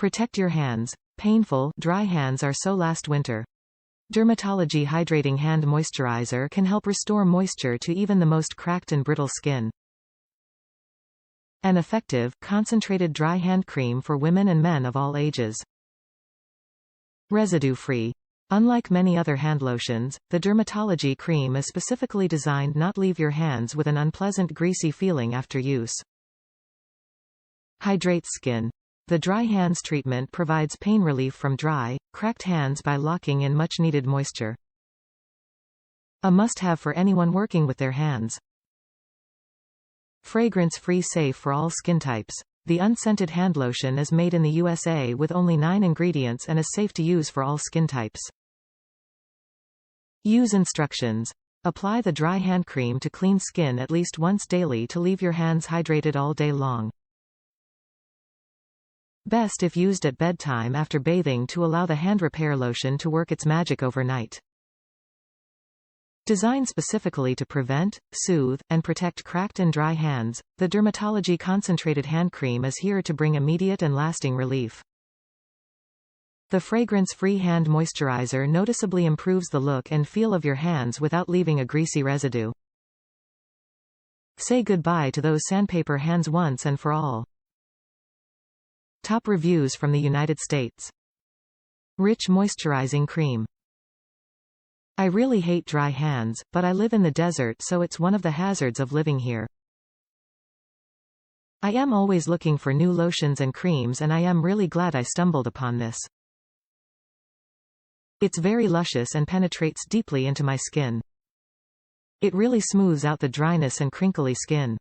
Protect your hands. Painful, dry hands are so last winter. DRMTLGY Hydrating Hand Moisturizer can help restore moisture to even the most cracked and brittle skin. An effective, concentrated dry hand cream for women and men of all ages. Residue-free. Unlike many other hand lotions, the DRMTLGY cream is specifically designed not to leave your hands with an unpleasant greasy feeling after use. Hydrates Skin. The dry hands treatment provides pain relief from dry, cracked hands by locking in much-needed moisture. A must-have for anyone working with their hands. Fragrance-free, safe for all skin types. The unscented hand lotion is made in the USA with only 9 ingredients and is safe to use for all skin types. Use instructions. Apply the dry hand cream to clean skin at least once daily to leave your hands hydrated all day long. Best if used at bedtime after bathing to allow the hand repair lotion to work its magic overnight. Designed specifically to prevent, soothe, and protect cracked and dry hands, the DRMTLGY Concentrated Hand Cream is here to bring immediate and lasting relief. The fragrance-free hand moisturizer noticeably improves the look and feel of your hands without leaving a greasy residue. Say goodbye to those sandpaper hands once and for all. Top reviews from the United States. Rich moisturizing cream. I really hate dry hands, but I live in the desert, so it's one of the hazards of living here. I am always looking for new lotions and creams, and I am really glad I stumbled upon this. It's very luscious and penetrates deeply into my skin. It really smooths out the dryness and crinkly skin.